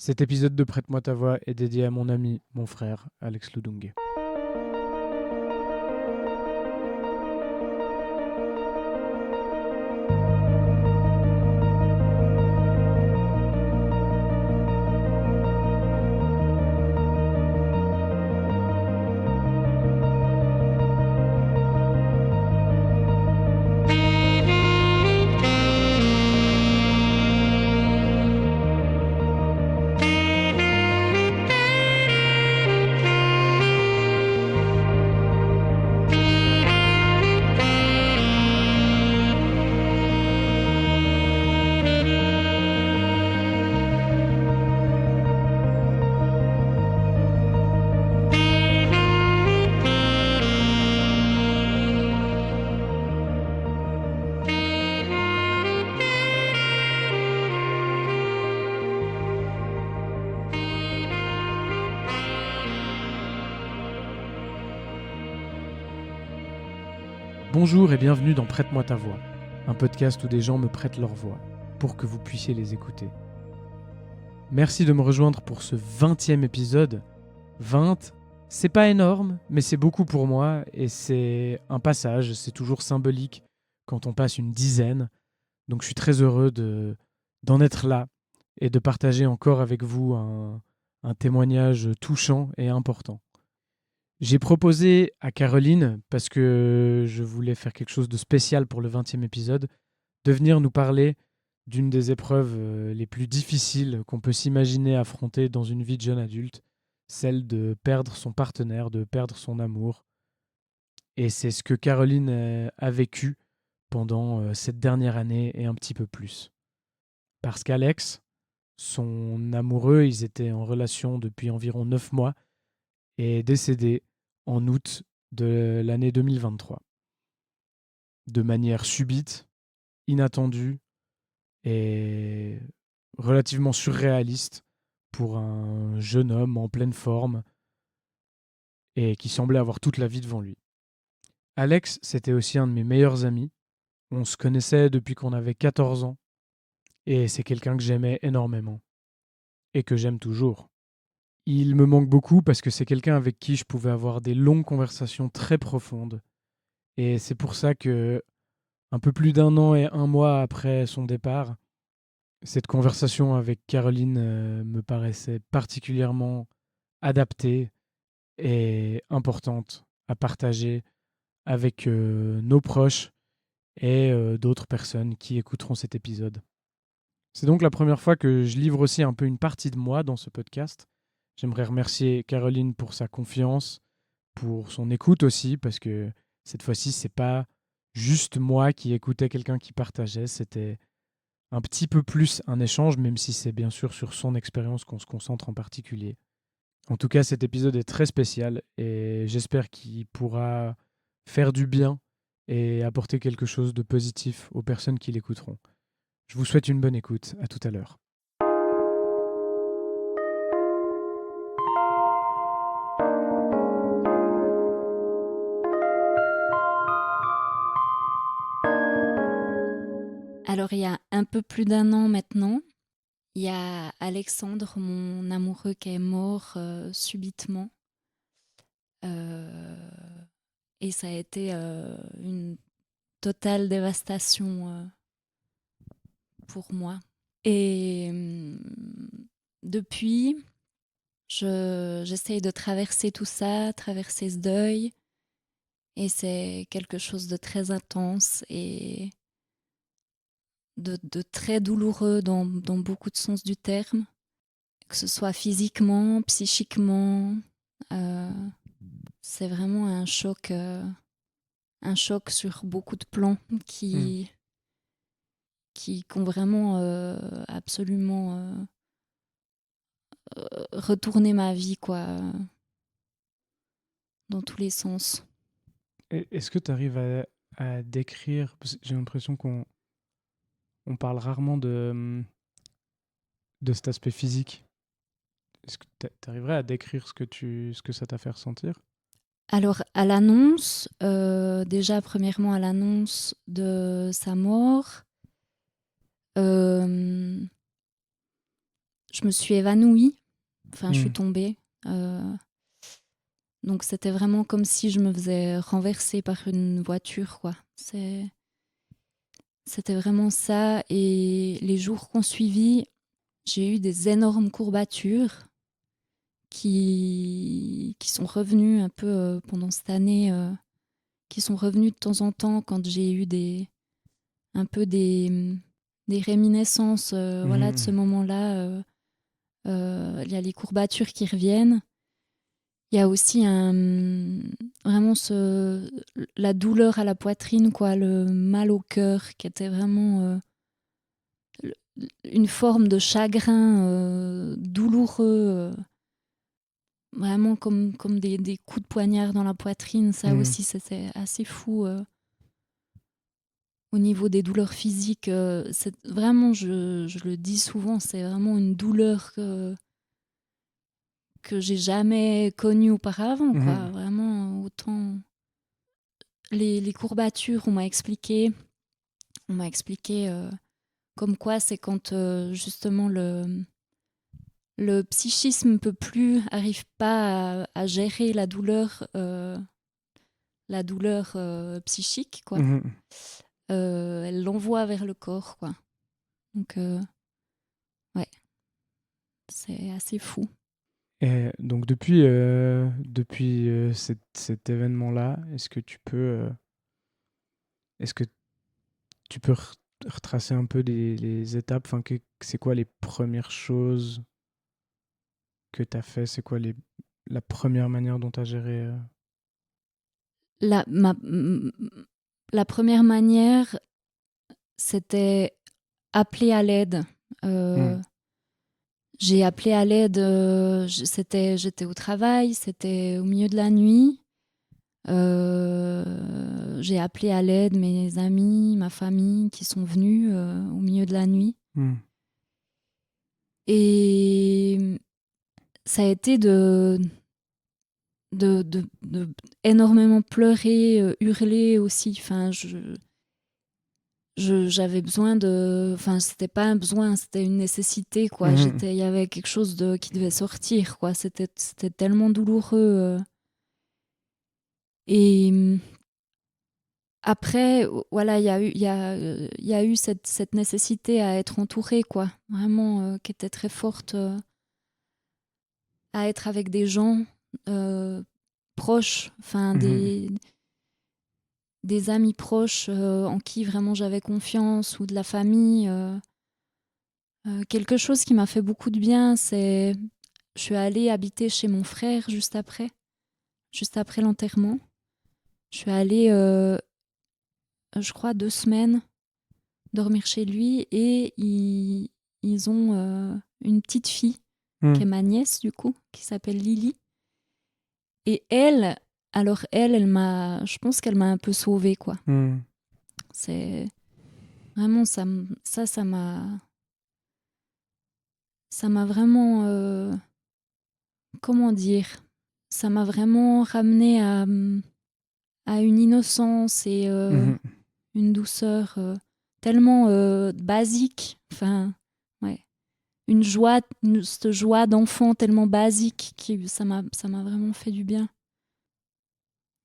Cet épisode de Prête-moi ta voix est dédié à mon ami, mon frère, Alex Ludungue. Bonjour et bienvenue dans Prête-moi ta voix, un podcast où des gens me prêtent leur voix pour que vous puissiez les écouter. Merci de me rejoindre pour ce 20e épisode. 20, c'est pas énorme, mais c'est beaucoup pour moi et c'est un passage, c'est toujours symbolique quand on passe une dizaine. Donc je suis très heureux d'en être là et de partager encore avec vous un témoignage touchant et important. J'ai proposé à Caroline, parce que je voulais faire quelque chose de spécial pour le 20e épisode, de venir nous parler d'une des épreuves les plus difficiles qu'on peut s'imaginer affronter dans une vie de jeune adulte, celle de perdre son partenaire, de perdre son amour. Et c'est ce que Caroline a vécu pendant cette dernière année et un petit peu plus. Parce qu'Alex, son amoureux, ils étaient en relation depuis environ 9 mois, est décédé en août de l'année 2023. De manière subite, inattendue et relativement surréaliste pour un jeune homme en pleine forme et qui semblait avoir toute la vie devant lui. Alex, c'était aussi un de mes meilleurs amis. On se connaissait depuis qu'on avait 14 ans et c'est quelqu'un que j'aimais énormément et que j'aime toujours. Il me manque beaucoup parce que c'est quelqu'un avec qui je pouvais avoir des longues conversations très profondes. Et c'est pour ça que, un peu plus d'un an et un mois après son départ, cette conversation avec Caroline me paraissait particulièrement adaptée et importante à partager avec nos proches et d'autres personnes qui écouteront cet épisode. C'est donc la première fois que je livre aussi un peu une partie de moi dans ce podcast. J'aimerais remercier Caroline pour sa confiance, pour son écoute aussi, parce que cette fois-ci, c'est pas juste moi qui écoutais quelqu'un qui partageait, c'était un petit peu plus un échange, même si c'est bien sûr sur son expérience qu'on se concentre en particulier. En tout cas, cet épisode est très spécial et j'espère qu'il pourra faire du bien et apporter quelque chose de positif aux personnes qui l'écouteront. Je vous souhaite une bonne écoute, à tout à l'heure. Alors, il y a un peu plus d'un an maintenant, il y a Alexandre, mon amoureux, qui est mort subitement. Et ça a été une totale dévastation pour moi. Et depuis, j'essaye de traverser tout ça, traverser ce deuil. Et c'est quelque chose de très intense et de très douloureux dans beaucoup de sens du terme. Que ce soit physiquement, psychiquement, euh, c'est vraiment un choc sur beaucoup de plans Hmm. qui ont vraiment absolument retourné ma vie, quoi, dans tous les sens. Est-ce que tu arrives à décrire, parce que j'ai l'impression on parle rarement de cet aspect physique. Est-ce que tu arriverais à décrire ce que ça t'a fait ressentir? Alors, à l'annonce, déjà, premièrement, à l'annonce de sa mort, euh, je me suis évanouie. Enfin, je suis Hmm. tombée. Donc, c'était vraiment comme si je me faisais renverser par une voiture, quoi. C'était vraiment ça. Et les jours qu'on suivit, j'ai eu des énormes courbatures qui sont revenues un peu pendant cette année, qui sont revenues de temps en temps quand j'ai eu un peu des réminiscences voilà, de ce Mhm. moment-là. Il y a les courbatures qui reviennent. Il y a aussi vraiment la douleur à la poitrine, quoi, le mal au cœur, qui était vraiment une forme de chagrin douloureux, vraiment comme des coups de poignard dans la poitrine. Ça Mhm. aussi, c'était assez fou. Au niveau des douleurs physiques, vraiment, je le dis souvent, c'est vraiment une douleur que j'ai jamais connue auparavant, quoi. Mhm. Vraiment, autant les courbatures, on m'a expliqué comme quoi c'est quand justement le psychisme arrive pas à gérer la douleur psychique, quoi. Mhm. Elle l'envoie vers le corps, quoi. Donc, ouais, c'est assez fou. Et donc depuis cet événement-là, est-ce que tu peux retracer un peu les étapes, enfin c'est quoi les premières choses que tu as fait, c'est quoi la première manière dont tu as géré La, ma- m- la première manière, c'était appeler à l'aide. Hmm. J'ai appelé à l'aide, j'étais au travail, c'était au milieu de la nuit. J'ai appelé à l'aide mes amis, ma famille qui sont venus au milieu de la nuit. Hmm. Et ça a été de énormément pleurer, hurler aussi. Enfin, j'avais besoin de. Enfin, c'était pas un besoin, c'était une nécessité, quoi. Mhm. Il y avait quelque chose qui devait sortir, quoi. C'était tellement douloureux. Et après, voilà, il y a eu cette nécessité à être entourée, quoi. Vraiment, qui était très forte, à être avec des gens euh, proches, enfin, Mhm. des amis proches en qui vraiment j'avais confiance ou de la famille. Quelque chose qui m'a fait beaucoup de bien, c'est je suis allée habiter chez mon frère juste après l'enterrement. Je suis allée, je crois, 2 semaines dormir chez lui et ils ont une petite fille qui Hmm. est ma nièce du coup, qui s'appelle Lily. Et je pense qu'elle m'a un peu sauvée, quoi. Hmm. C'est vraiment ça m'a vraiment, comment dire, ça m'a vraiment ramené à une innocence et Mhm. une douceur tellement basique. Enfin, ouais. Cette joie d'enfant tellement basique qui ça m'a vraiment fait du bien.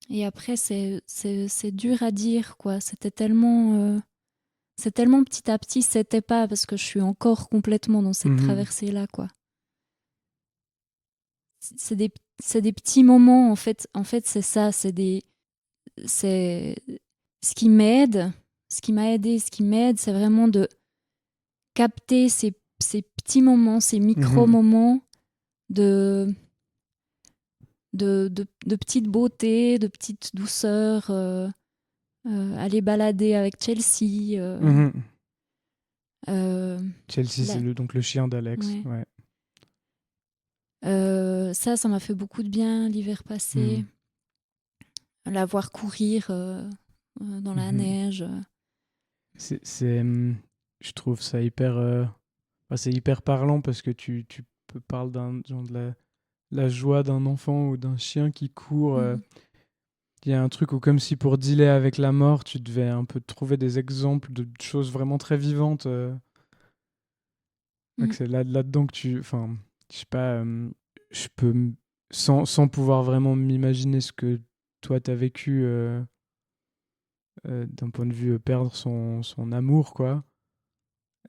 Et après, c'est dur à dire, quoi. C'est tellement petit à petit, c'était pas parce que je suis encore complètement dans cette Mhm. traversée-là, quoi. C'est des, c'est des petits moments, en fait. En fait, c'est ça. C'est ce qui m'aide, ce qui m'a aidé, ce qui m'aide, c'est vraiment de capter ces petits moments, ces Mhm. micro-moments de, de petites beautés, de petites douceurs. Aller balader avec Chelsea. Mhm. Euh, Chelsea, c'est la- donc le chien d'Alex. ouais. Ouais. Ça m'a fait beaucoup de bien l'hiver passé. Mhm. La voir courir dans la Mhm. neige. Je trouve ça hyper, c'est hyper parlant parce que tu parles genre de la joie d'un enfant ou d'un chien qui court. Mhm. Il y a un truc où, comme si pour dealer avec la mort, tu devais un peu trouver des exemples de choses vraiment très vivantes. Ouais, que c'est là-dedans que tu... Enfin, je sais pas, je peux, sans pouvoir vraiment m'imaginer ce que toi t'as vécu d'un point de vue perdre son amour, quoi,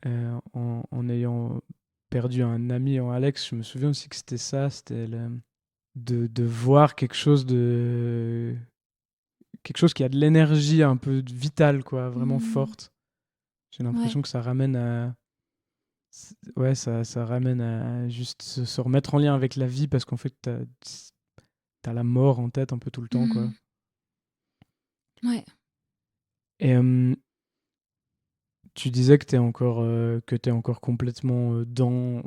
en ayant perdu un ami en Alex, je me souviens aussi que c'était ça, c'était de voir quelque chose qui a de l'énergie un peu vitale, quoi, vraiment forte. J'ai l'impression Ouais. que ça ramène à... Ouais, ça ramène à juste se remettre en lien avec la vie parce qu'en fait, t'as la mort en tête un peu tout le temps, quoi. Ouais. Et tu disais que t'es encore complètement dans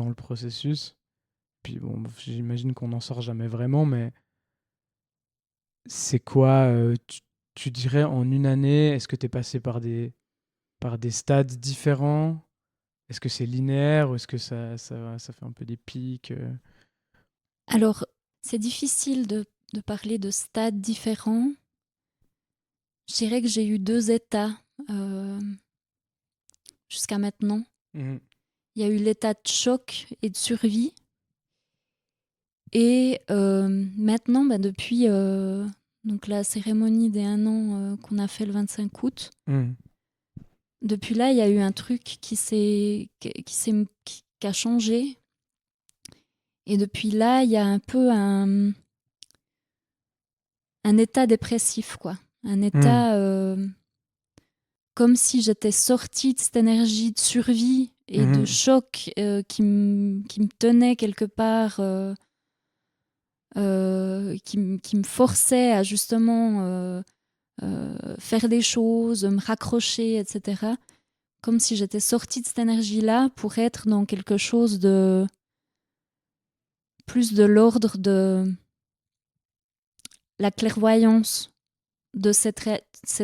le processus. Puis bon, j'imagine qu'on n'en sort jamais vraiment, mais c'est quoi, tu dirais, en une année, est-ce que t'es passé par des stades différents? Est-ce que c'est linéaire ou est-ce que ça fait un peu des pics Alors, c'est difficile de parler de stades différents. Je dirais que j'ai eu 2 états jusqu'à maintenant. Mhm. Il y a eu l'état de choc et de survie. Et maintenant, depuis donc la cérémonie des 1 an qu'on a fait le 25 août, Mhm. depuis là, il y a eu un truc qui a changé. Et depuis là, il y a un peu un état dépressif, quoi. Un Mhm. état comme si j'étais sortie de cette énergie de survie et de Mhm. choc qui me tenait quelque part, qui me forçait à justement faire des choses, me raccrocher, etc. Comme si j'étais sortie de cette énergie-là pour être dans quelque chose de plus de l'ordre de la clairvoyance de cette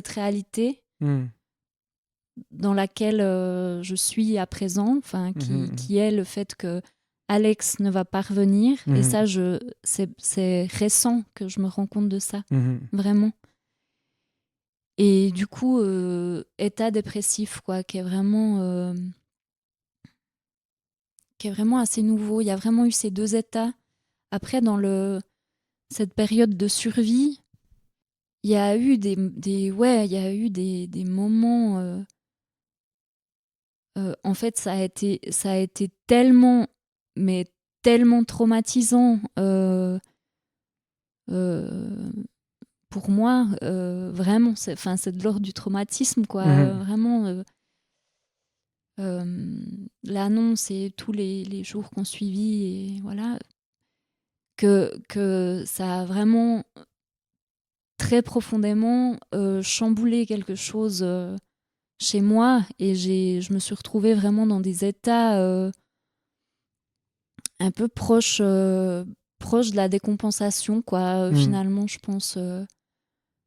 réalité Mhm. dans laquelle je suis à présent, enfin, Mhm. qui est le fait que Alex ne va pas revenir. Et Mhm. ça, c'est récent que je me rends compte de ça, Mhm. vraiment. Et du coup, état dépressif, quoi, qui est vraiment assez nouveau. Il y a vraiment eu ces 2 états. Après, dans cette période de survie, il y a eu il y a eu des moments. En fait, ça a été tellement, mais tellement traumatisant euh, pour moi. Vraiment, c'est de l'ordre du traumatisme, quoi. Mhm. Vraiment, l'annonce et tous les jours qu'on suivit, et voilà, que ça a vraiment très profondément chamboulé quelque chose chez moi. Et je me suis retrouvée vraiment dans des états un peu proche de la décompensation, quoi, Mhm. finalement, je pense,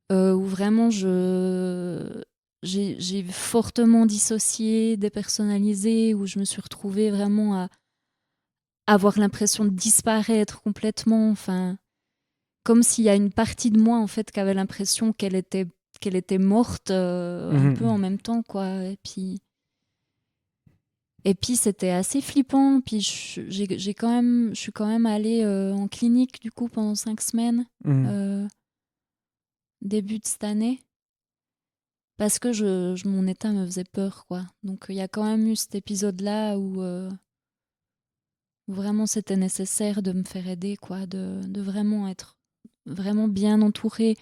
où vraiment j'ai fortement dissocié, dépersonnalisé, où je me suis retrouvée vraiment à avoir l'impression de disparaître complètement, enfin, comme s'il y a une partie de moi, en fait, qui avait l'impression qu'elle était morte un peu Mhm. en même temps, quoi. Et puis c'était assez flippant. Puis je suis quand même allée en clinique du coup pendant 5 semaines, Mhm. euh, début de cette année, parce que mon état me faisait peur, quoi. Donc il y a quand même eu cet épisode-là où vraiment c'était nécessaire de me faire aider, quoi, de vraiment être vraiment bien entourée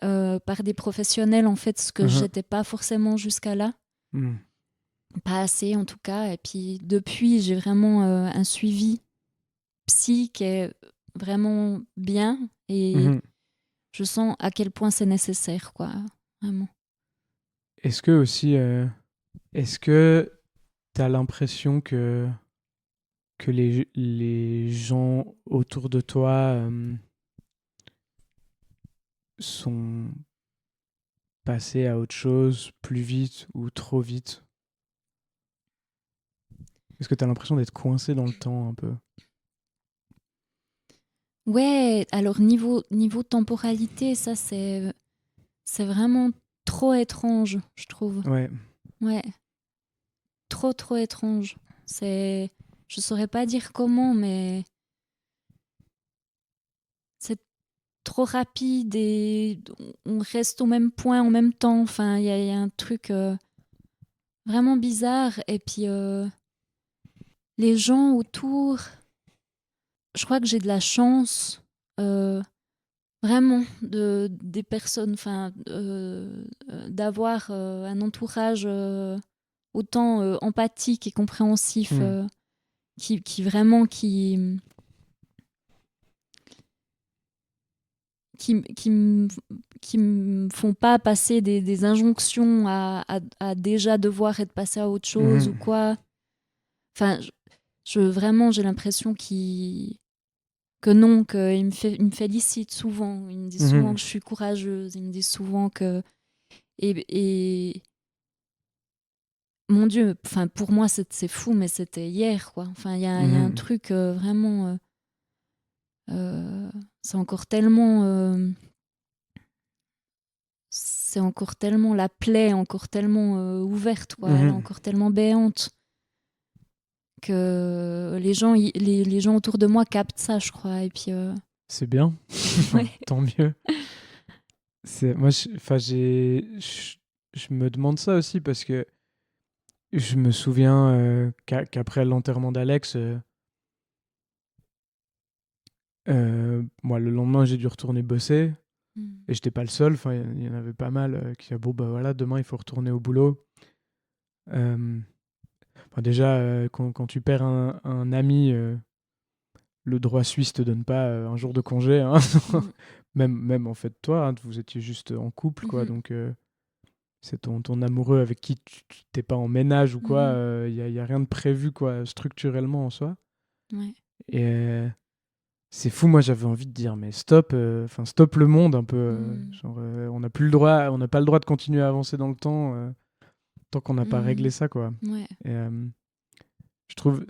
par des professionnels, en fait, ce que Mhm. j'étais pas forcément jusqu'à là. Mhm. Pas assez en tout cas. Et puis depuis, j'ai vraiment un suivi psy qui est vraiment bien, et Mhm. je sens à quel point c'est nécessaire, quoi, vraiment. Est-ce que aussi, est-ce que t'as l'impression que les gens autour de toi sont passés à autre chose plus vite ou trop vite? Est-ce que t'as l'impression d'être coincé dans le temps un peu? Ouais, alors niveau temporalité, ça c'est vraiment trop étrange, je trouve. Ouais. Ouais, trop étrange. Je saurais pas dire comment, mais c'est trop rapide et on reste au même point en même temps. Enfin, il y a un truc vraiment bizarre. Et puis, les gens autour, je crois que j'ai de la chance, vraiment, des personnes, enfin, d'avoir un entourage autant empathique et compréhensif, qui vraiment, qui me font pas passer des injonctions à déjà devoir être passé à autre chose ou quoi. Enfin, vraiment, j'ai l'impression que non, qu'il il me félicite souvent. Il me dit souvent que je suis courageuse. Il me dit souvent que... Et mon Dieu, enfin, pour moi, c'est fou, mais c'était hier, quoi. Enfin, il y a un truc vraiment... c'est encore tellement... c'est encore tellement la plaie, encore tellement ouverte, quoi. Elle est encore tellement béante que les gens autour de moi captent ça, je crois. Et puis, C'est bien. ouais. Tant mieux. Moi, je me demande ça aussi parce que je me souviens qu'après l'enterrement d'Alex, moi, le lendemain, j'ai dû retourner bosser. Et j'étais pas le seul. Enfin, il y en avait pas mal qui disaient bon, bah voilà, demain, il faut retourner au boulot. Enfin, déjà, quand tu perds un ami, le droit suisse te donne pas un jour de congé. Hein. Même en fait, toi, hein, vous étiez juste en couple, quoi. Donc, c'est ton amoureux avec qui tu t'es pas en ménage ou quoi. Il y a rien de prévu, quoi, structurellement en soi. Ouais. Et c'est fou, moi, j'avais envie de dire, mais stop, stop le monde un peu. Genre, on n'a plus le droit, on n'a pas le droit de continuer à avancer dans le temps tant qu'on n'a pas réglé ça, quoi. Ouais. Et je trouve,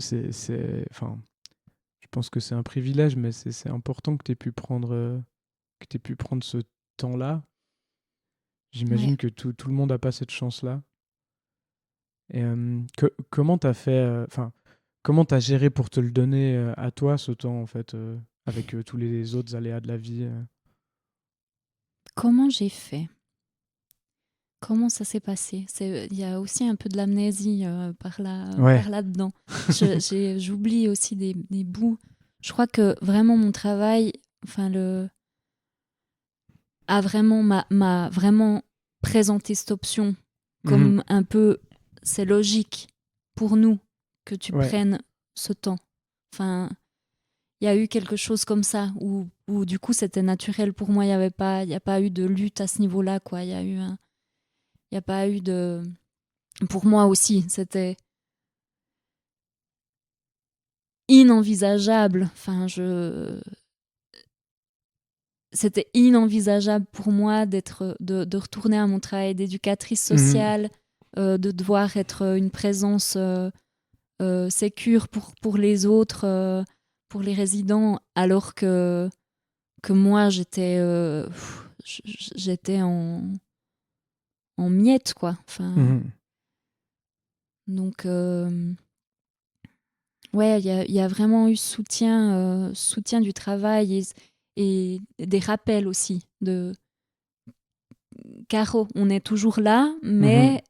enfin, je pense que c'est un privilège, mais c'est important que tu aies pu prendre, ce temps-là. J'imagine Ouais. que tout le monde n'a pas cette chance-là. Et comment t'as fait, comment t'as géré pour te le donner à toi, ce temps, en fait, avec tous les autres aléas de la vie Comment j'ai fait? Comment ça s'est passé? Il y a aussi un peu de l'amnésie Ouais. par là-dedans. J'oublie aussi des bouts. Je crois que vraiment mon travail, enfin m'a vraiment présenté cette option comme un peu, c'est logique pour nous que tu Ouais. prennes ce temps. Enfin, il y a eu quelque chose comme ça où du coup c'était naturel pour moi. Il y a pas eu de lutte à ce niveau-là, quoi. Il y a pas eu de... Pour moi aussi, c'était inenvisageable. C'était inenvisageable pour moi de retourner à mon travail d'éducatrice sociale, de devoir être une présence sécure pour les autres, pour les résidents, alors que moi j'étais en miettes, quoi. Enfin, donc ouais, il y a vraiment eu soutien du travail et des rappels aussi de Caro, on est toujours là, mais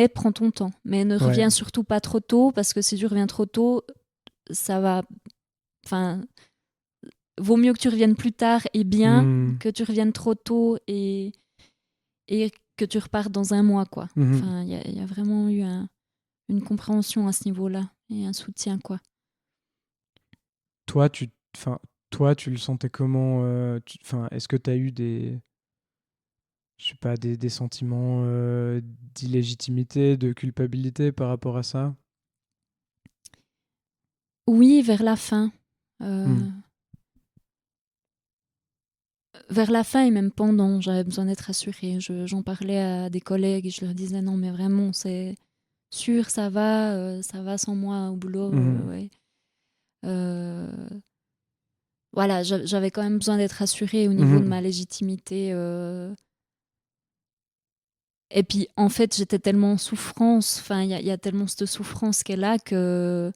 prends ton temps. Mais ne reviens surtout pas trop tôt, parce que si tu reviens trop tôt, ça va... Enfin, vaut mieux que tu reviennes plus tard et bien que tu reviennes trop tôt et que tu repartes dans un mois, quoi. Enfin, il y a vraiment eu une compréhension à ce niveau-là et un soutien, quoi. Toi, tu le sentais comment est-ce que tu as eu je sais pas, des sentiments d'illégitimité, de culpabilité par rapport à ça? Oui, vers la fin. Vers la fin et même pendant, j'avais besoin d'être rassurée. J'en parlais à des collègues et je leur disais non, mais vraiment, c'est sûr, ça va sans moi au boulot. Ouais. Voilà, j'avais quand même besoin d'être rassurée au niveau de ma légitimité Et puis, en fait, j'étais tellement en souffrance. Enfin, il y a tellement cette souffrance qu'elle a qu'en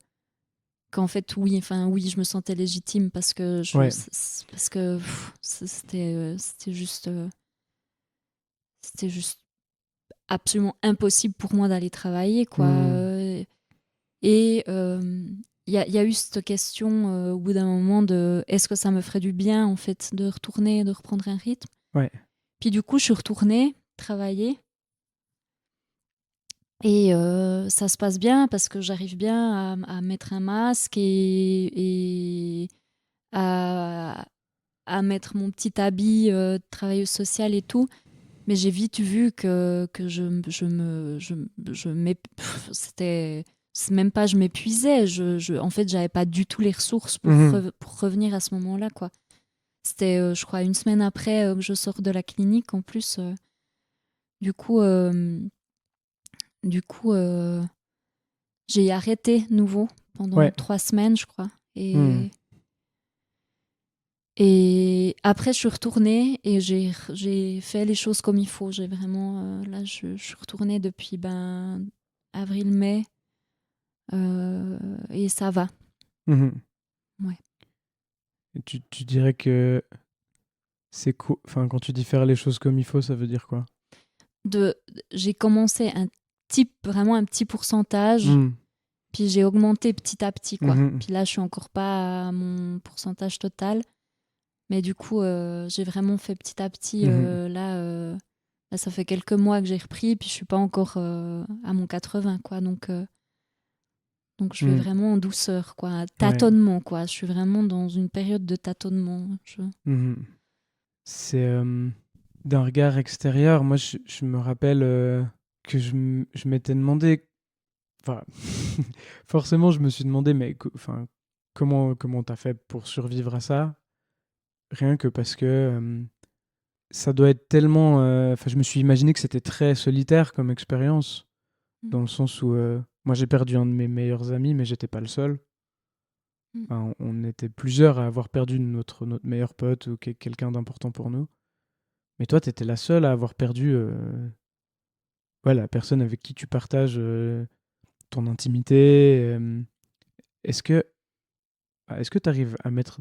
fait, oui, je me sentais légitime parce que Ouais. c'était juste absolument impossible pour moi d'aller travailler, quoi. Hmm. Et il y a eu cette question au bout d'un moment de est-ce que ça me ferait du bien, en fait, de retourner, de reprendre un rythme. Ouais. Puis du coup, je suis retournée travailler. Et ça se passe bien parce que j'arrive bien à mettre un masque et à mettre mon petit habit de travailleuse sociale et tout. Mais j'ai vite vu que c'était, c'est même pas je m'épuisais. En fait, j'avais pas du tout les ressources Mhm. pour revenir à ce moment-là, quoi. C'était, je crois, une semaine après que je sors de la clinique en plus. Du coup, euh, du coup, j'ai arrêté nouveau pendant Ouais. 3 semaines, je crois. Hmm. Et après, je suis retournée et j'ai fait les choses comme il faut. J'ai vraiment, là, je suis retournée depuis avril-mai et ça va. Mhm. Ouais. Et tu dirais que c'est cool. Enfin, quand tu dis faire les choses comme il faut, ça veut dire quoi? De, j'ai commencé vraiment un petit pourcentage, Hmm. puis j'ai augmenté petit à petit, quoi. Mhm. Puis là, je suis encore pas à mon pourcentage total. Mais du coup, j'ai vraiment fait petit à petit. Mhm. Là, ça fait quelques mois que j'ai repris, puis je suis pas encore à mon 80, quoi. Donc je vais Hmm. vraiment en douceur, quoi. Ouais. Tâtonnement, quoi. Je suis vraiment dans une période de tâtonnement. Mhm. C'est d'un regard extérieur. Moi, je me rappelle que je m'étais demandé. Enfin, forcément, je me suis demandé, mais enfin, comment t'as fait pour survivre à ça? Rien que parce que ça doit être tellement. Enfin, je me suis imaginé que c'était très solitaire comme expérience, Mm, dans le sens où moi j'ai perdu un de mes meilleurs amis, mais j'étais pas le seul. mm, Enfin, on était plusieurs à avoir perdu notre meilleur pote ou quelqu'un d'important pour nous. Mais toi, t'étais la seule à avoir perdu ouais, la personne avec qui tu partages ton intimité. Est-ce que est-ce que tu arrives à mettre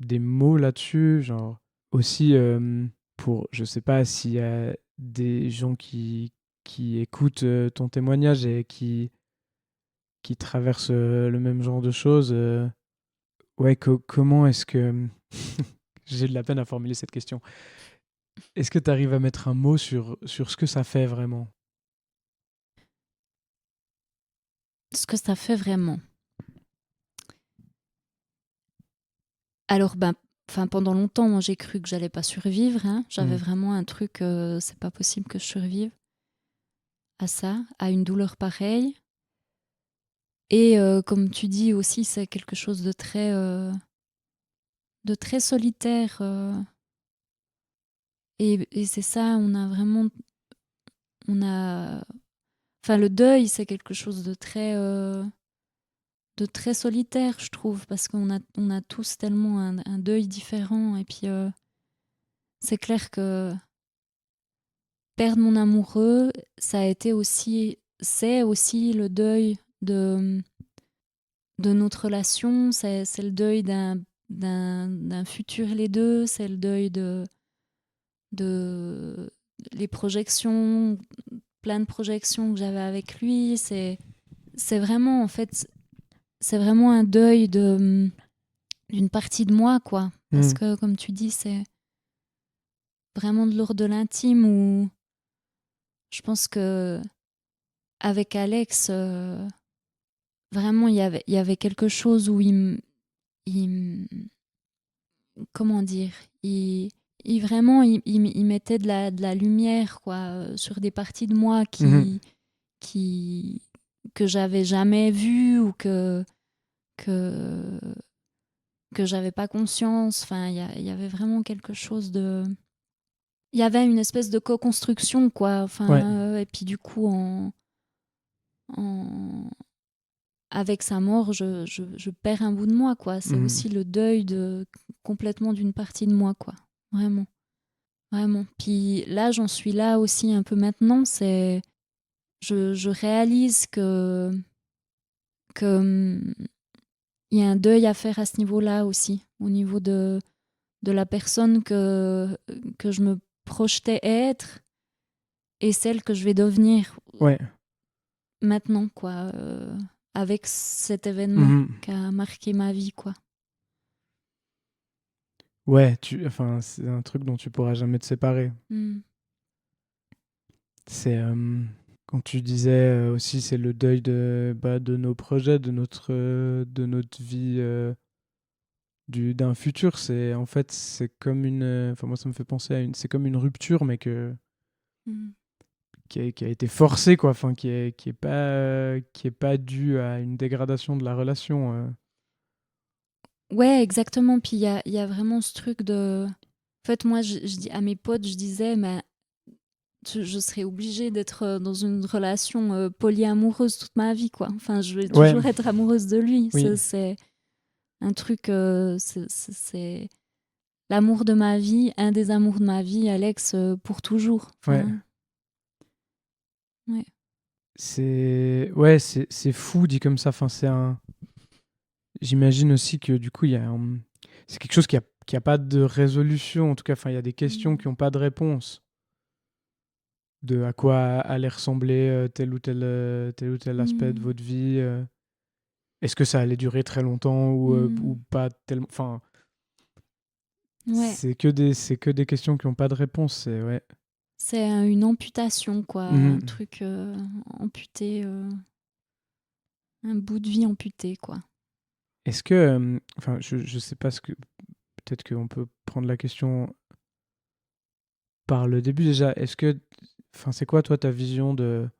des mots là-dessus, genre aussi pour, je sais pas s'il y a des gens qui écoutent ton témoignage et qui traversent le même genre de choses. Ouais, comment est-ce que j'ai de la peine à formuler cette question. Est-ce que tu arrives à mettre un mot sur ce que ça fait vraiment? Ce que ça fait vraiment. Alors, pendant longtemps, moi, j'ai cru que j'allais pas survivre, hein. J'avais Hmm. vraiment un truc, c'est pas possible que je survive à ça, à une douleur pareille. Et comme tu dis aussi, c'est quelque chose de très solitaire. Et c'est ça, on a, enfin, le deuil, c'est quelque chose de très solitaire, je trouve, parce on a tous tellement un deuil différent. Et puis, c'est clair que perdre mon amoureux, c'est aussi le deuil de notre relation, c'est le deuil d'un futur les deux, c'est le deuil de les projections, plein de projections que j'avais avec lui. C'est vraiment, en fait, c'est vraiment un deuil d'une partie de moi, quoi. Parce Hmm. que, comme tu dis, c'est vraiment de l'ordre de l'intime où je pense que avec Alex, vraiment, il y avait quelque chose où il m- comment dire, vraiment, il mettait de la lumière, quoi, sur des parties de moi Mhm. qui, que j'avais jamais vues ou que, que j'avais pas conscience. Enfin, il y avait vraiment quelque chose de. Il y avait une espèce de co-construction, quoi. Ouais. Enfin, et puis du coup, en, avec sa mort, je perds un bout de moi, quoi. C'est Mhm. aussi le deuil complètement d'une partie de moi, quoi. Vraiment. vraiment. Puis là, j'en suis là aussi un peu maintenant. Je réalise que il y a un deuil à faire à ce niveau-là aussi, au niveau de la personne que je me projetais être et celle que je vais devenir Ouais. maintenant, quoi, avec cet événement Mhm. qui a marqué ma vie, quoi. Ouais, enfin, c'est un truc dont tu pourras jamais te séparer. Mm. C'est quand tu disais aussi, c'est le deuil de nos projets, de notre vie, d'un futur. C'est en fait, c'est comme une, enfin moi ça me fait penser à c'est comme une rupture, mais Mm. qui a été forcée quoi, enfin qui est pas due à une dégradation de la relation. Ouais, exactement. Puis il y a vraiment ce truc de... En fait, moi, je dis à mes potes, je disais, mais je serais obligée d'être dans une relation polyamoureuse toute ma vie, quoi. Enfin, je vais Ouais, toujours être amoureuse de lui. oui, C'est un truc... c'est l'amour de ma vie, un des amours de ma vie, Alex, pour toujours. ouais. Enfin, ouais. C'est fou dit comme ça. Enfin, j'imagine aussi que du coup, c'est quelque chose qui a pas de résolution. En tout cas, enfin, il y a des questions qui n'ont pas de réponse. De à quoi allait ressembler tel ou tel aspect de Mm. votre vie. Est-ce que ça allait durer très longtemps ou Mm. pas tellement. Enfin, Ouais. c'est que des questions qui n'ont pas de réponse. Ouais. C'est une amputation, quoi. Un Mhm. truc amputé, un bout de vie amputé, quoi. Est-ce que, enfin, je sais pas ce que. Peut-être qu'on peut prendre la question par le début déjà. Enfin, c'est quoi toi ta vision de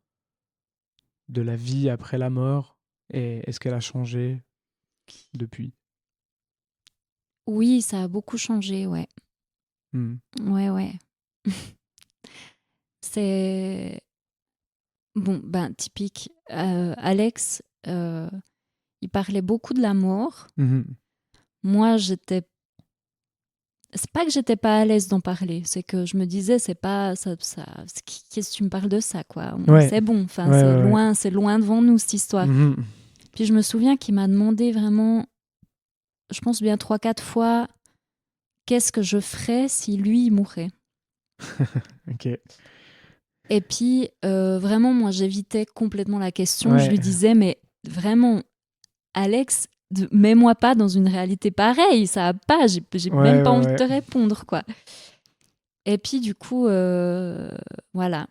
la vie après la mort et est-ce qu'elle a changé depuis? Oui, ça a beaucoup changé, ouais. Hmm. Ouais, ouais. C'est... Bon, ben, typique. Alex, il parlait beaucoup de la mort. Mhm. Moi, j'étais... C'est pas que j'étais pas à l'aise d'en parler, c'est que je me disais, c'est pas... qu'est-ce que tu me parles de ça, quoi? Ouais, C'est bon, enfin, ouais, ouais, ouais. c'est loin devant nous, cette histoire. Mhm. Puis je me souviens qu'il m'a demandé vraiment, je pense bien 3 4 fois, qu'est-ce que je ferais si lui, il mourait. Ok. Et puis, vraiment, moi, j'évitais complètement la question. Je Ouais, lui disais, mais vraiment, Alex, mets-moi pas dans une réalité pareille. Ça va pas, j'ai même ouais, pas ouais, envie de ouais. te répondre, quoi. Et puis, du coup, voilà.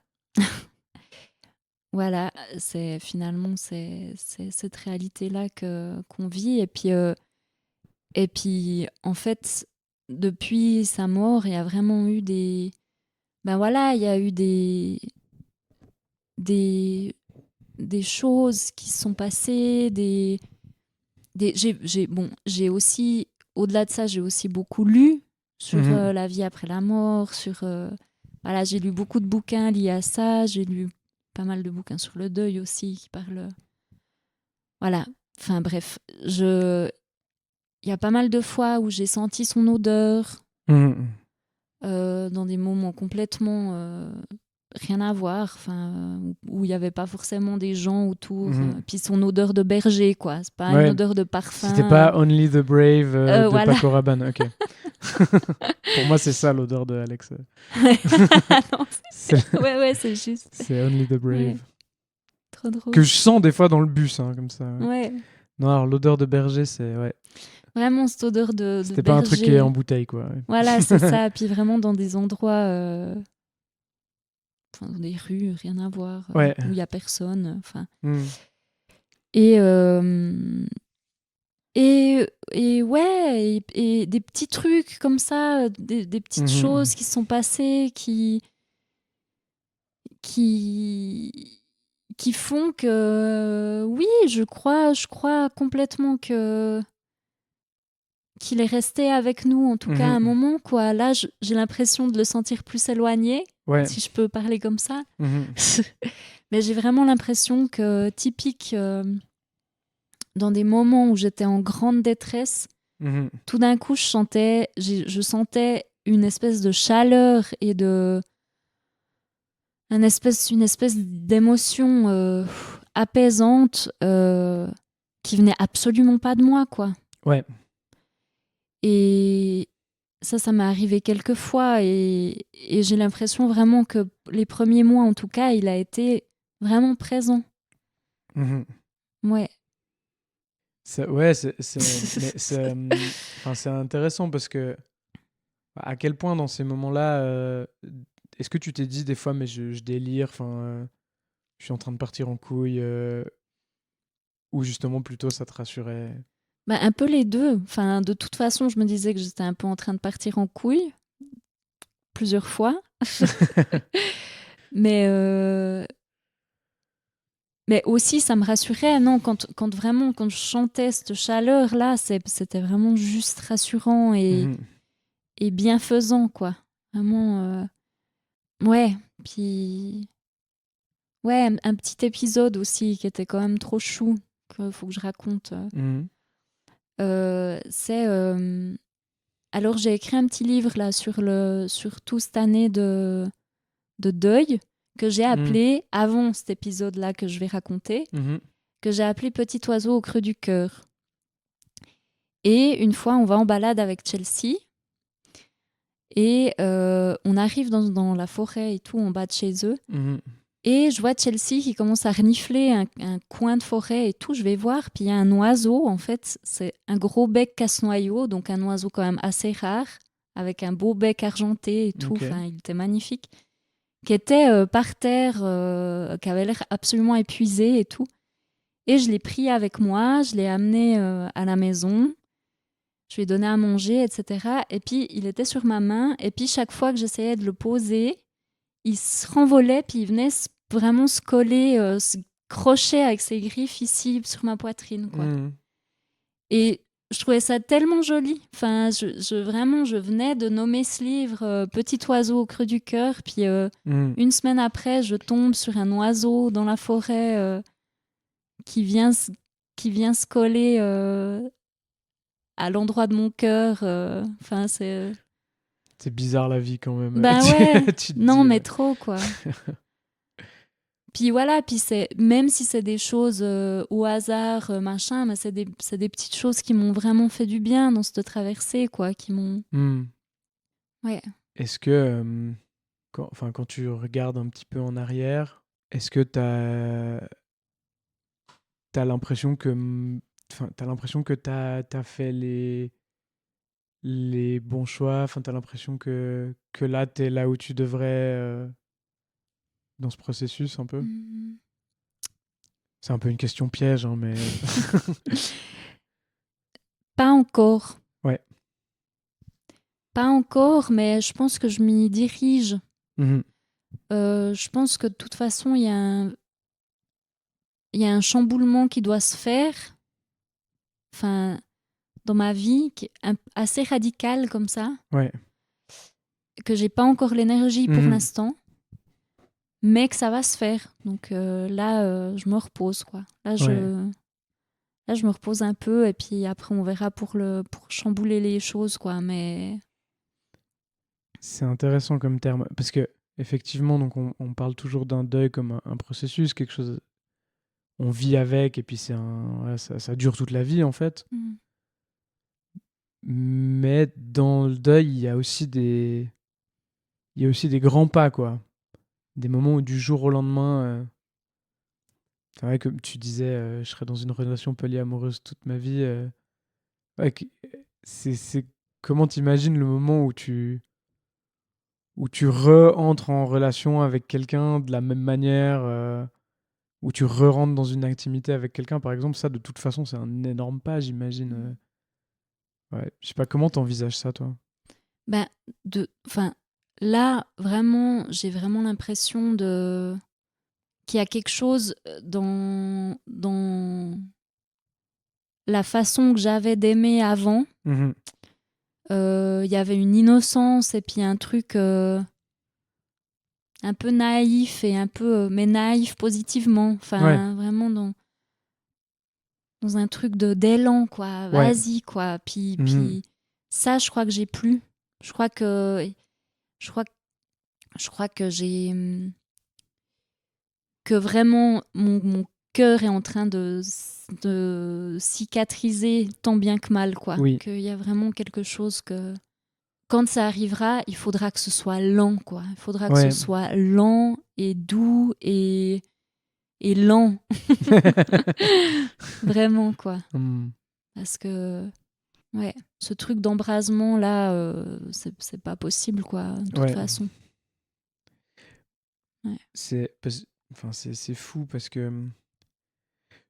Voilà, c'est cette réalité-là qu'on vit. Et puis, en fait, depuis sa mort, il y a vraiment eu des... Ben voilà, il y a eu des, des choses qui se sont passées, j'ai aussi, au-delà de ça, j'ai aussi beaucoup lu sur Mhm. la vie après la mort, voilà, j'ai lu beaucoup de bouquins liés à ça, j'ai lu pas mal de bouquins sur le deuil aussi qui parlent, voilà, enfin bref, il y a pas mal de fois où j'ai senti son odeur Mhm. dans des moments complètement rien à voir, où il n'y avait pas forcément des gens autour. Mhm. Puis son odeur de berger, quoi. C'est pas une Ouais, odeur de c'était parfum. pas Only the Brave de Voilà. Paco Rabanne, ok. Pour moi, c'est ça l'odeur de Alex. Non, C'est ouais, ouais, c'est juste. c'est Only the Ouais, Brave. trop Que drôle. je sens des fois dans le bus, hein, comme ça. Ouais. Ouais. Non, alors l'odeur de berger, ouais. Vraiment cette odeur de C'était pas un truc qui est en berger. bouteille, quoi. Ouais. Voilà, c'est ça. Puis vraiment dans des endroits, dans des rues, rien à voir, Ouais. où il y a personne. Enfin. Hmm. Et, et ouais, et des petits trucs comme ça, des petites Mhm. choses qui se sont passées qui, qui font que, oui, je crois complètement qu'il est resté avec nous, en tout cas un Mhm. moment, quoi. Là, j'ai l'impression de le sentir plus éloigné, Ouais. si je peux parler comme ça. Mhm. Mais j'ai vraiment l'impression que, typique, dans des moments où j'étais en grande détresse, Mhm. tout d'un coup, je sentais une espèce de chaleur et une espèce d'émotion apaisante qui venait absolument pas de moi, quoi. Ouais. Et ça m'est arrivé quelques fois et j'ai l'impression vraiment que les premiers mois, en tout cas, il a été vraiment présent. Mhm. Ouais. Ouais, enfin, c'est intéressant parce que à quel point dans ces moments-là, est-ce que tu t'es dit des fois, mais je délire, enfin, je suis en train de partir en couille, ou justement plutôt ça te rassurait? Bah, un peu les deux. Enfin, de toute façon, je me disais que j'étais un peu en train de partir en couille plusieurs fois. Mais aussi, ça me rassurait, non, quand vraiment, quand je chantais cette chaleur-là, c'était vraiment juste rassurant Mhm. et bienfaisant, quoi. Vraiment, ouais. Puis, ouais, un petit épisode aussi qui était quand même trop chou, qu'il faut que je raconte. Mhm. C'est... alors, j'ai écrit un petit livre, là, sur toute cette année de deuil, que j'ai Mhm. appelé, avant cet épisode-là que je vais raconter, Mhm. que j'ai appelé Petit oiseau au creux du cœur. Et une fois, on va en balade avec Chelsea et on arrive dans la forêt et tout, en bas de chez eux. Mhm. Et je vois Chelsea qui commence à renifler un coin de forêt et tout. Je vais voir, puis il y a un oiseau, en fait, c'est un gros bec casse-noyau, donc un oiseau quand même assez rare, avec un beau bec argenté et tout. Ok. Enfin, il était magnifique. Qui était par terre, qui avait l'air absolument épuisé et tout. Et je l'ai pris avec moi, je l'ai amené à la maison. Je lui ai donné à manger, etc. Et puis, il était sur ma main. Et puis, chaque fois que j'essayais de le poser, il se renvolait, puis il venait vraiment se coller, se crocher avec ses griffes ici, sur ma poitrine, quoi. Mhm. Et je trouvais ça tellement joli. Enfin, vraiment, je venais de nommer ce livre Petit oiseau au creux du cœur. Puis, Mhm. une semaine après, je tombe sur un oiseau dans la forêt qui vient, qui vient se coller à l'endroit de mon cœur. Enfin, c'est... C'est bizarre la vie quand même. Ben ouais, Tu te non, dis. mais trop, quoi. Puis voilà, puis même si c'est des choses au hasard, machin, mais c'est des petites choses qui m'ont vraiment fait du bien dans cette traversée, quoi, qui m'ont... Mhm. Ouais. Est-ce que, quand tu regardes un petit peu en arrière, est-ce que t'as l'impression que, enfin, t'as l'impression que t'as fait les bons choix, enfin, t'as l'impression que là, t'es là où tu devrais dans ce processus un peu? Mm. C'est un peu une question piège, hein, mais... Pas encore. Ouais. Pas encore, mais je pense que je m'y dirige. Mhm. Je pense que de toute façon, il y a un chamboulement qui doit se faire, enfin, dans ma vie, qui est assez radical comme ça, Ouais. que j'ai pas encore l'énergie pour Mhm. l'instant, mais que ça va se faire. Donc là, je me repose, quoi. Ouais. Là, je me repose un peu et puis après, on verra pour chambouler les choses, quoi. Mais C'est intéressant comme terme, parce que effectivement, donc on parle toujours d'un deuil comme un processus, quelque chose, on vit avec, et puis voilà, ça dure toute la vie en fait. mm, Mais dans le deuil, il y a aussi des grands pas, quoi. Des moments où du jour au lendemain, c'est vrai que tu disais, je serais dans une relation polyamoureuse toute ma vie. Ouais, c'est comment t'imagines le moment où tu re-entres en relation avec quelqu'un de la même manière, où tu re-rentres dans une intimité avec quelqu'un, par exemple, ça, de toute façon, c'est un énorme pas, j'imagine. mm. Ouais. Je sais pas, comment t'envisages ça, toi? Ben, enfin, là, vraiment, j'ai vraiment l'impression qu'il y a quelque chose dans la façon que j'avais d'aimer avant. Mhm. Il y avait une innocence et puis un truc un peu naïf et un peu, mais naïf positivement. Ouais, Enfin, vraiment dans un truc d'élan, quoi. ouais. Vas-y, quoi. Mhm. Puis ça, je crois que j'ai plus. Je crois que je crois je crois que j'ai que vraiment mon cœur est en train de cicatriser tant bien que mal, quoi. Oui. Qu'il y a vraiment quelque chose que quand ça arrivera, il faudra que ce soit lent, quoi. Il faudra que ce Ouais. soit lent et doux et lent. Vraiment, quoi. Hmm. Parce que, ouais, ce truc d'embrasement, là, c'est pas possible, quoi, de toute Ouais. façon. Ouais. C'est fou parce que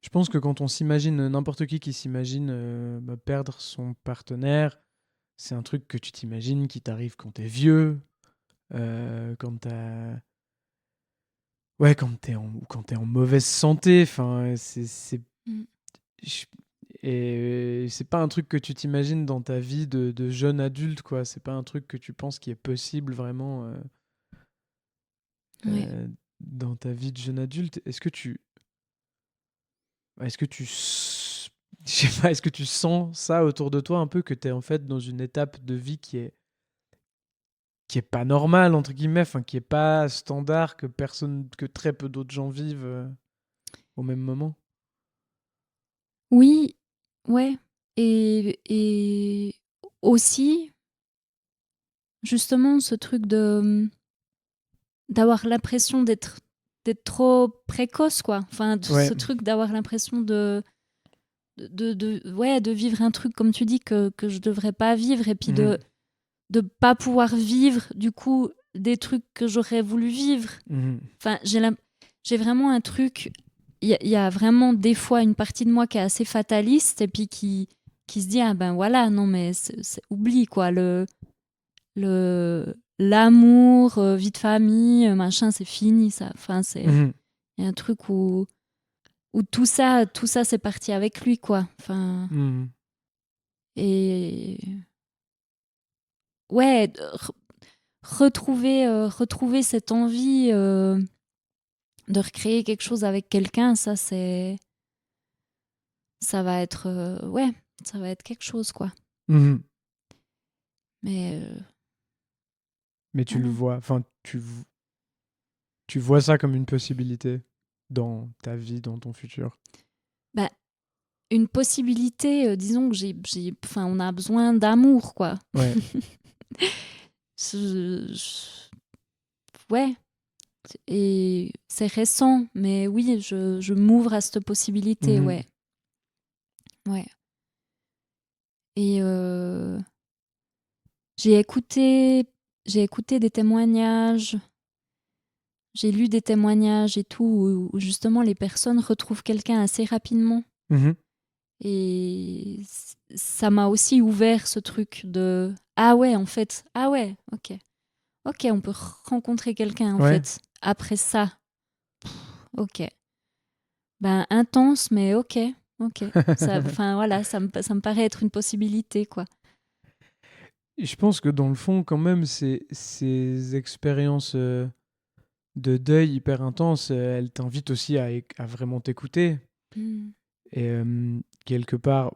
je pense que quand on s'imagine, n'importe qui s'imagine perdre son partenaire, c'est un truc que tu t'imagines qui t'arrive quand t'es vieux, quand t'as... Ouais, quand t'es en mauvaise santé, enfin, Mm. je- et c'est pas un truc que tu t'imagines dans ta vie de jeune adulte, quoi. C'est pas un truc que tu penses qui est possible vraiment Ouais. dans ta vie de jeune adulte. Est-ce que je sais pas, est-ce que tu sens ça autour de toi un peu que t'es en fait dans une étape de vie qui est pas normale entre guillemets, enfin qui est pas standard, que très peu d'autres gens vivent au même moment. Oui, ouais. Et aussi, justement, ce truc d'avoir l'impression d'être trop précoce, quoi. Enfin, Ouais. ce truc d'avoir l'impression ouais, de vivre un truc, comme tu dis, que je devrais pas vivre, et puis Mhm. de pas pouvoir vivre, du coup, des trucs que j'aurais voulu vivre. Mhm. Enfin, j'ai vraiment un truc. Il y a vraiment des fois une partie de moi qui est assez fataliste, et puis qui se dit, ah ben voilà, non, mais oublie, quoi. L'amour, vie de famille, machin, c'est fini, ça. Enfin, Mhm. il y a un truc où tout ça, c'est parti avec lui, quoi. Enfin, Mhm. et ouais, retrouver cette envie de recréer quelque chose avec quelqu'un, ça va être, ouais, ça va être quelque chose, quoi. Mhm. Mais Mais tu le voilà. vois, enfin tu vois ça comme une possibilité dans ta vie, dans ton futur. Bah, une possibilité, disons que enfin, on a besoin d'amour, quoi. Ouais. Ouais, et c'est récent, mais oui, je m'ouvre à cette possibilité, Mhm. ouais. Ouais. Et j'ai écouté, j'ai écouté des témoignages, j'ai lu des témoignages et tout, où justement les personnes retrouvent quelqu'un assez rapidement. Mhm. Et ça m'a aussi ouvert ce truc de ah ouais, en fait, ah ouais, ok. Ok, on peut rencontrer quelqu'un en Ouais. fait. Après ça, ok. Ben intense, mais ok, ok. Ça, enfin voilà, ça me paraît être une possibilité, quoi. Et je pense que dans le fond, quand même, ces expériences de deuil hyper intenses, elles t'invitent aussi à vraiment t'écouter. Mm. Et quelque part,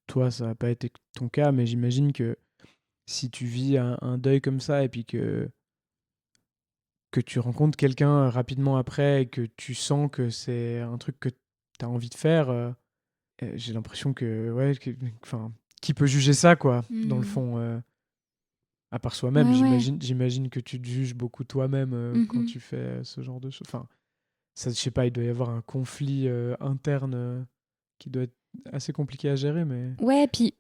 toi, ça n'a pas été ton cas, mais j'imagine que si tu vis un deuil comme ça et puis que tu rencontres quelqu'un rapidement après et que tu sens que c'est un truc que tu as envie de faire, j'ai l'impression que, ouais, enfin, qui peut juger ça, quoi, dans le Mm. fond, à part soi-même, Ouais, ouais. j'imagine que tu te juges beaucoup toi-même quand Mhm. tu fais ce genre de choses. Enfin, ça, je sais pas, il doit y avoir un conflit interne qui doit être assez compliqué à gérer, mais... Ouais, puis,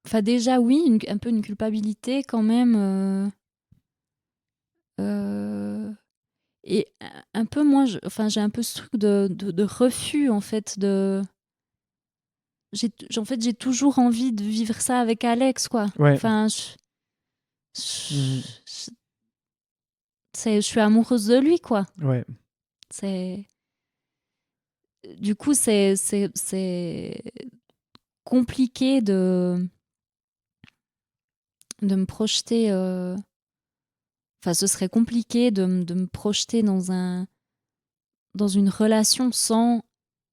enfin déjà oui, un peu une culpabilité quand même. Euh, et un peu moi, enfin j'ai un peu ce truc de refus en fait en fait j'ai toujours envie de vivre ça avec Alex, quoi. Ouais. Enfin, Mhm. je- je suis amoureuse de lui, quoi. Ouais. C'est du coup c'est compliqué de me projeter. Enfin, ce serait compliqué de me projeter dans une relation sans,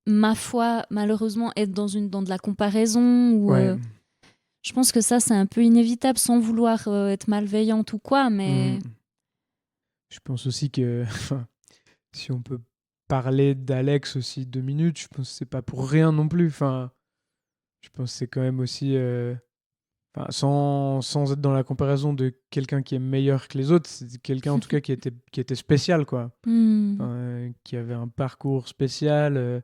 ma foi, malheureusement, être dans de la comparaison ou Ouais. Je pense que ça, c'est un peu inévitable sans vouloir être malveillante ou quoi, mais... Je pense aussi que enfin, si on peut parler d'Alex aussi 2 minutes, je pense que c'est pas pour rien non plus. Enfin, je pense que c'est quand même aussi, enfin, sans être dans la comparaison de quelqu'un qui est meilleur que les autres, c'est quelqu'un en tout cas qui était spécial, quoi. Enfin, qui avait un parcours spécial,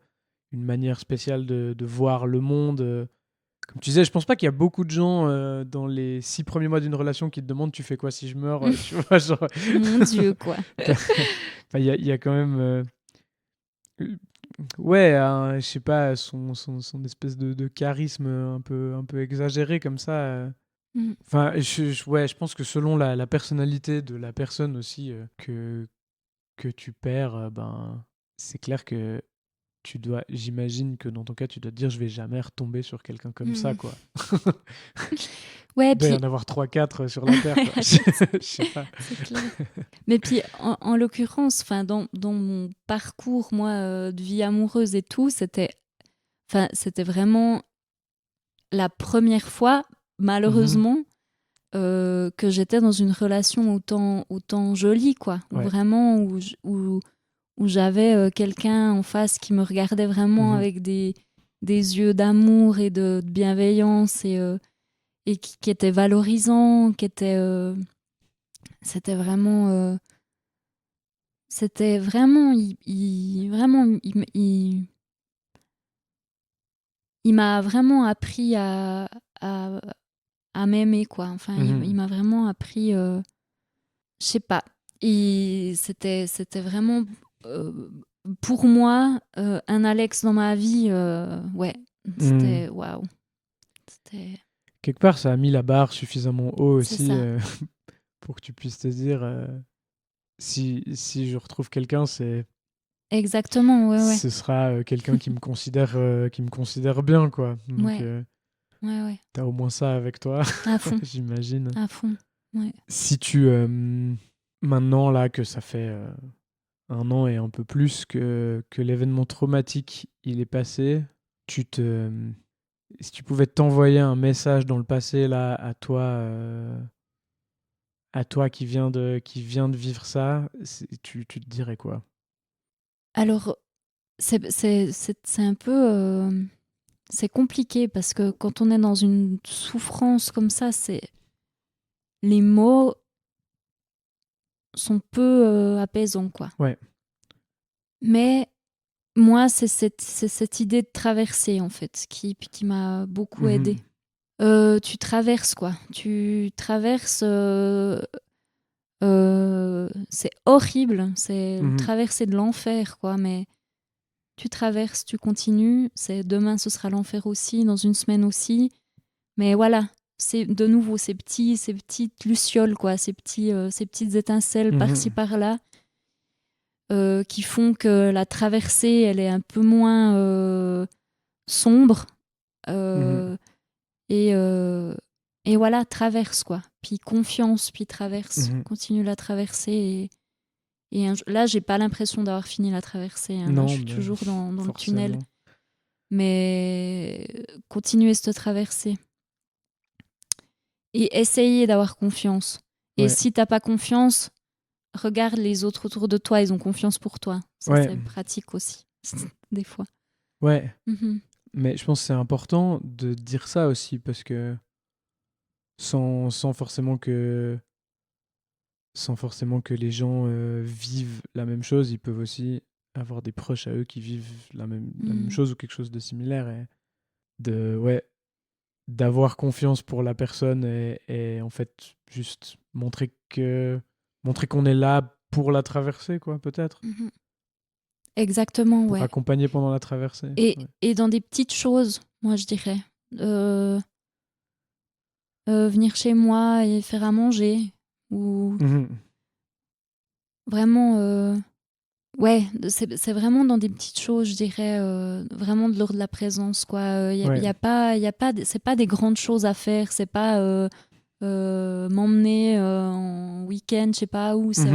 une manière spéciale de voir le monde. Comme tu disais, je pense pas qu'il y a beaucoup de gens dans les 6 premiers mois d'une relation qui te demandent tu fais quoi si je meurs, tu vois, genre... Mon Dieu, quoi. Enfin, il y a quand même ouais, je sais pas, son espèce de charisme un peu exagéré comme ça. Enfin, ouais, je pense que selon la personnalité de la personne aussi que tu perds, ben, c'est clair que j'imagine que dans ton cas, tu dois te dire, je vais jamais retomber sur quelqu'un comme ça, quoi. Ouais, Il doit y puis... en avoir 3-4 sur la Terre, quoi. Je sais pas. C'est clair. Mais puis, en l'occurrence, dans mon parcours, moi, de vie amoureuse et tout, c'était vraiment la première fois, malheureusement, que j'étais dans une relation autant jolie, quoi. Ouais. Vraiment, où j'avais quelqu'un en face qui me regardait vraiment Mhm. avec des yeux d'amour et de bienveillance et qui était valorisant, c'était vraiment... il m'a vraiment appris à m'aimer, quoi. Enfin, il m'a vraiment appris, je sais pas. C'était vraiment, pour moi, un Alex dans ma vie, ouais. C'était waouh. C'était... Quelque part, ça a mis la barre suffisamment haut C'est aussi ça. pour que tu puisses te dire si je retrouve quelqu'un, Exactement, ouais. ce sera quelqu'un qui me considère bien, quoi. Donc, Ouais, ouais. t'as au moins ça avec toi, À fond, j'imagine. à fond, ouais. Si tu maintenant là que ça fait 1 an et un peu plus que l'événement traumatique il est passé, si tu pouvais t'envoyer un message dans le passé là à toi qui vient de vivre ça, tu te dirais quoi? Alors, c'est un peu... c'est compliqué parce que quand on est dans une souffrance comme ça, les mots sont peu apaisants, quoi. Ouais. Mais moi, c'est cette idée de traverser, en fait, qui m'a beaucoup aidée. Tu traverses, quoi. Tu traverses... c'est horrible, c'est traverser de l'enfer, quoi, mais tu traverses, tu continues. Demain, ce sera l'enfer aussi, dans une semaine aussi. Mais voilà, c'est de nouveau ces petites lucioles, quoi, ces petites étincelles par-ci par-là qui font que la traversée, elle est un peu moins sombre. Et voilà, traverse, quoi. Puis confiance, puis traverse. Continue la traversée. Là, j'ai pas l'impression d'avoir fini la traversée. Hein. Là, je suis toujours dans le tunnel. Mais continuez cette traversée. Et essayez d'avoir confiance. Et si t'as pas confiance, regarde les autres autour de toi, ils ont confiance pour toi. Ça, c'est pratique aussi, des fois. Ouais. Mais je pense que c'est important de dire ça aussi, parce que sans forcément que les gens vivent la même chose, ils peuvent aussi avoir des proches à eux qui vivent la même chose ou quelque chose de similaire. Et d'avoir confiance pour la personne et en fait juste montrer qu'on est là pour la traverser, quoi, peut-être. Exactement, pour accompagner pendant la traversée. Et dans des petites choses, moi je dirais. Venir chez moi et faire à manger. Ou vraiment... ouais, c'est vraiment dans des petites choses, je dirais, vraiment de l'ordre de la présence, quoi. C'est pas des grandes choses à faire, c'est pas m'emmener en week-end, je sais pas où, c'est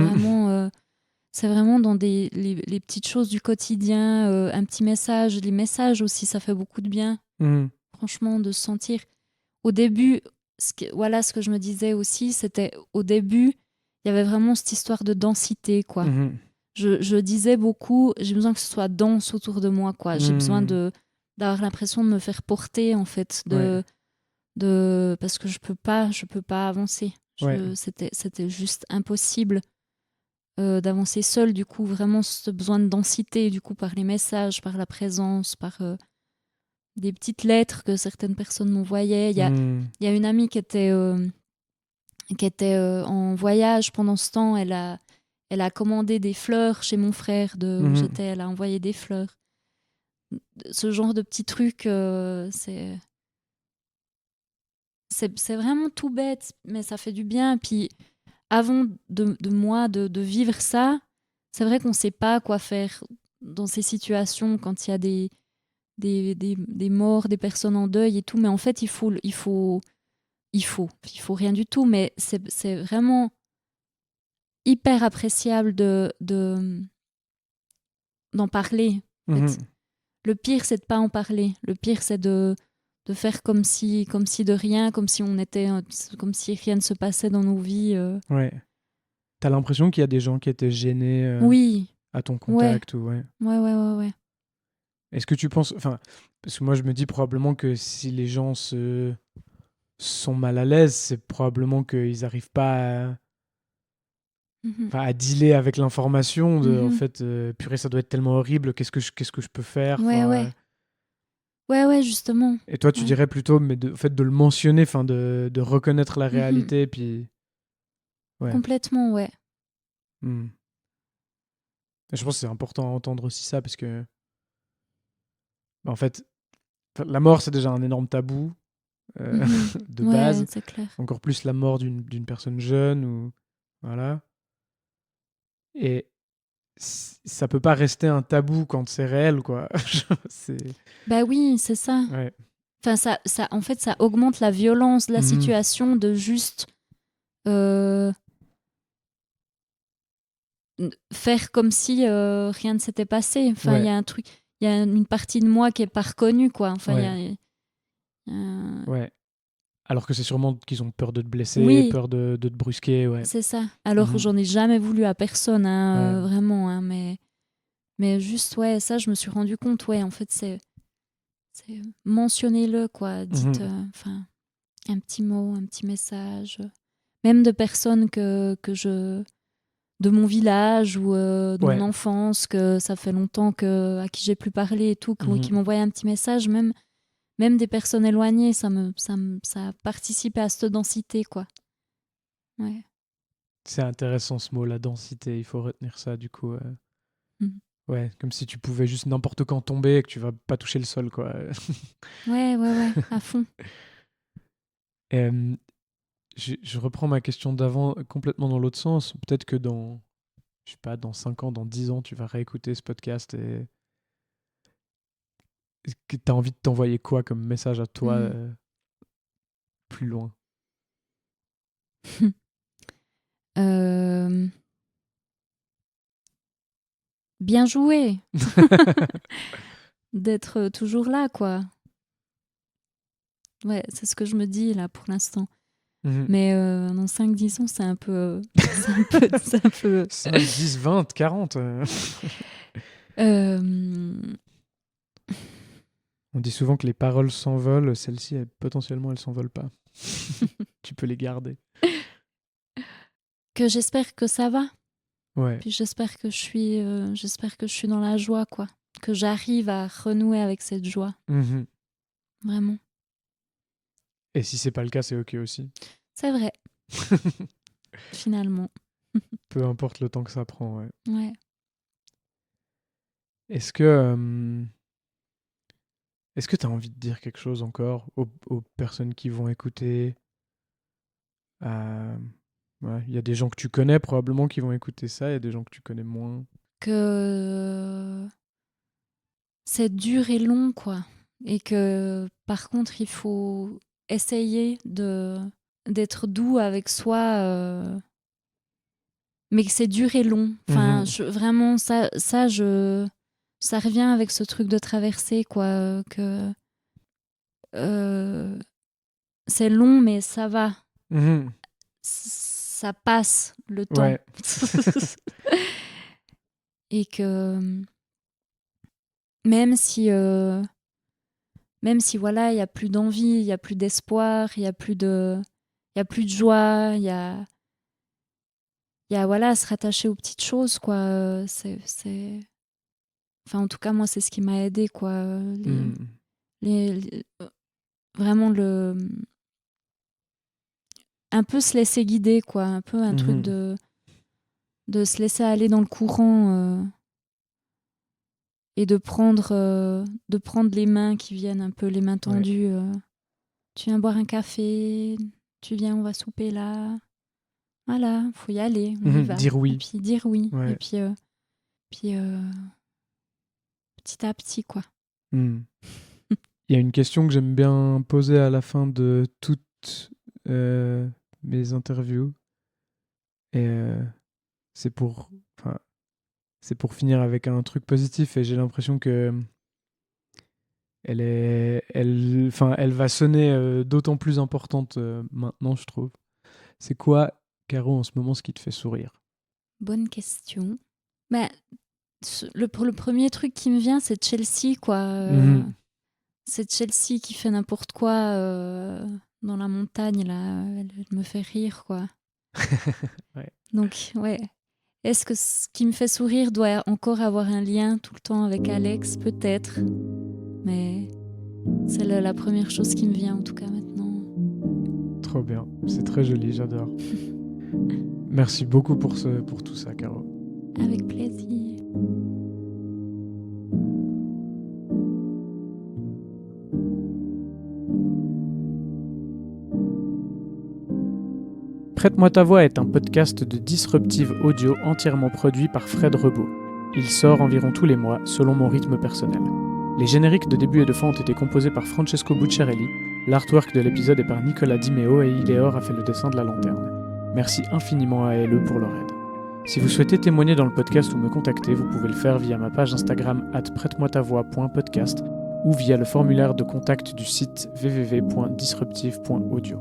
vraiment dans les petites choses du quotidien, un petit message. Les messages aussi, ça fait beaucoup de bien, franchement, de se sentir. au début, voilà ce que je me disais aussi, c'était au début, il y avait vraiment cette histoire de densité, quoi. Mhm. Je disais beaucoup, j'ai besoin que ce soit dense autour de moi, quoi. J'ai besoin Mhm. d'avoir l'impression de me faire porter, en fait, Ouais. parce que je peux pas avancer. Ouais. C'était juste impossible d'avancer seule, du coup, vraiment ce besoin de densité, du coup, par les messages, par la présence, par des petites lettres que certaines personnes m'envoyaient. Mhm. Il y a une amie qui était en voyage pendant ce temps. Elle a commandé des fleurs chez mon frère où Mhm. j'étais. Elle a envoyé des fleurs. Ce genre de petits trucs, c'est vraiment tout bête, mais ça fait du bien. Puis avant de vivre ça, c'est vrai qu'on ne sait pas quoi faire dans ces situations quand il y a des morts, des personnes en deuil et tout. Mais en fait, il faut rien du tout. Mais c'est vraiment hyper appréciable d'en parler. En fait. Mhm. Le pire, c'est de pas en parler. Le pire, c'est de faire comme si de rien, comme si rien ne se passait dans nos vies. Ouais. T'as l'impression qu'il y a des gens qui étaient gênés Oui, à ton ouais, contact ou ouais. ouais. Est-ce que tu penses, enfin, parce que moi je me dis probablement que si les gens se sont mal à l'aise, c'est probablement qu'ils n'arrivent pas Mhm, à dealer avec l'information de, en mhm. fait, purée, ça doit être tellement horrible, qu'est-ce que je peux faire, Ouais, enfin, ouais. Ouais, justement. et toi tu Ouais. dirais plutôt, mais en fait, de le mentionner, enfin, de reconnaître la Mhm. réalité, puis, ouais. Complètement, ouais. Hmm. Et je pense que c'est important à entendre aussi ça, parce que, bah, en fait, la mort c'est déjà un énorme tabou Mhm. de Ouais, base, c'est clair. encore plus la mort d'une personne jeune, ou, voilà. Et ça peut pas rester un tabou quand c'est réel, quoi. c'est... Bah oui, c'est ça. Ouais. Enfin, en fait, ça augmente la violence de la Mhm. situation de juste euh, faire comme si rien ne s'était passé. Enfin, il y Ouais, a un truc, il y a une partie de moi qui est pas reconnue, quoi. Enfin, ouais, euh, ouais. Alors que c'est sûrement qu'ils ont peur de te blesser, oui, peur de te brusquer, ouais. c'est ça. Alors, Mhm. j'en ai jamais voulu à personne, Ouais. hein, vraiment, hein, mais juste, ouais, ça, je me suis rendu compte, ouais, en fait, c'est mentionnez-le, quoi. Dites, Mhm. enfin, un petit mot, un petit message, même de personnes de mon village ou de mon Ouais. enfance, que ça fait longtemps à qui j'ai plus parlé et tout, qui Mhm. m'envoyaient un petit message, même des personnes éloignées, ça a participé à cette densité, quoi. Ouais. C'est intéressant ce mot, la densité. Il faut retenir ça, du coup. Mhm. Ouais, comme si tu pouvais juste n'importe quand tomber et que tu vas pas toucher le sol, quoi. Ouais, à fond. Euh, je reprends ma question d'avant complètement dans l'autre sens. Peut-être que dans, je sais pas, dans 5 ans, dans 10 ans, tu vas réécouter ce podcast et que tu as envie de t'envoyer quoi comme message à toi Mhm. plus loin. Euh, bien joué d'être toujours là, quoi. Ouais, c'est ce que je me dis là pour l'instant. Mhm. Mais dans 5-10 ans, c'est un peu. 5, 10, 20, 40. Euh, On dit souvent que les paroles s'envolent, celles-ci, potentiellement, elles s'envolent pas. Tu peux les garder. que j'espère que ça va. Ouais. Puis j'espère que je suis dans la joie, quoi. Que j'arrive à renouer avec cette joie, Mhm. vraiment. Et si c'est pas le cas, c'est ok aussi. C'est vrai, finalement. Peu importe le temps que ça prend, ouais. Ouais. Est-ce que est-ce que tu as envie de dire quelque chose encore aux personnes qui vont écouter ouais, il y a des gens que tu connais probablement qui vont écouter ça, il y a des gens que tu connais moins. Que c'est dur et long, quoi. Et que par contre, il faut essayer d'être doux avec soi, mais que c'est dur et long. Enfin, Mhm. vraiment, ça revient avec ce truc de traverser, quoi. Que euh, c'est long, mais ça va. Mhm. Ça passe le temps. Ouais. Et que même si voilà, il y a plus d'envie, il y a plus d'espoir, il y a plus de joie, il y a voilà, se rattacher aux petites choses, quoi. Enfin, en tout cas, moi, c'est ce qui m'a aidé, quoi. Mhm. Vraiment un peu se laisser guider, quoi. Un peu un truc Mhm. de se laisser aller dans le courant et de prendre les mains qui viennent un peu, les mains Ouais. tendues. Tu viens boire un café, tu viens, on va souper là. Voilà, faut y aller, on y va. Dire Et oui. puis dire oui. Ouais. Et puis, petit à petit, quoi. Mhm. Il y a une question que j'aime bien poser à la fin de toutes mes interviews. Et c'est pour, enfin, c'est pour finir avec un truc positif. Et j'ai l'impression que elle va sonner d'autant plus importante maintenant, je trouve. C'est quoi, Caro, en ce moment, ce qui te fait sourire? Bonne question. Bah, le premier truc qui me vient, c'est Chelsea, quoi. Mhm. C'est Chelsea qui fait n'importe quoi dans la montagne, là. Elle me fait rire, quoi. Ouais. Donc, ouais. Est-ce que ce qui me fait sourire doit encore avoir un lien tout le temps avec Alex? Peut-être. Mais c'est la première chose qui me vient, en tout cas, maintenant. Trop bien. C'est très joli, j'adore. Merci beaucoup pour tout ça, Caro. Avec plaisir. Prête-moi ta voix est un podcast de Disruptive Audio entièrement produit par Fred Rebaud. Il sort environ tous les mois, selon mon rythme personnel. Les génériques de début et de fin ont été composés par Francesco Bucciarelli, l'artwork de l'épisode est par Nicolas Dimeo et Ileor a fait le dessin de la lanterne. Merci infiniment à LE pour leur aide. Si vous souhaitez témoigner dans le podcast ou me contacter, vous pouvez le faire via ma page Instagram @prête-moi-ta-voix.podcast ou via le formulaire de contact du site www.disruptive.audio.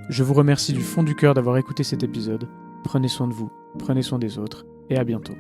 Je vous remercie du fond du cœur d'avoir écouté cet épisode. Prenez soin de vous, prenez soin des autres, et à bientôt.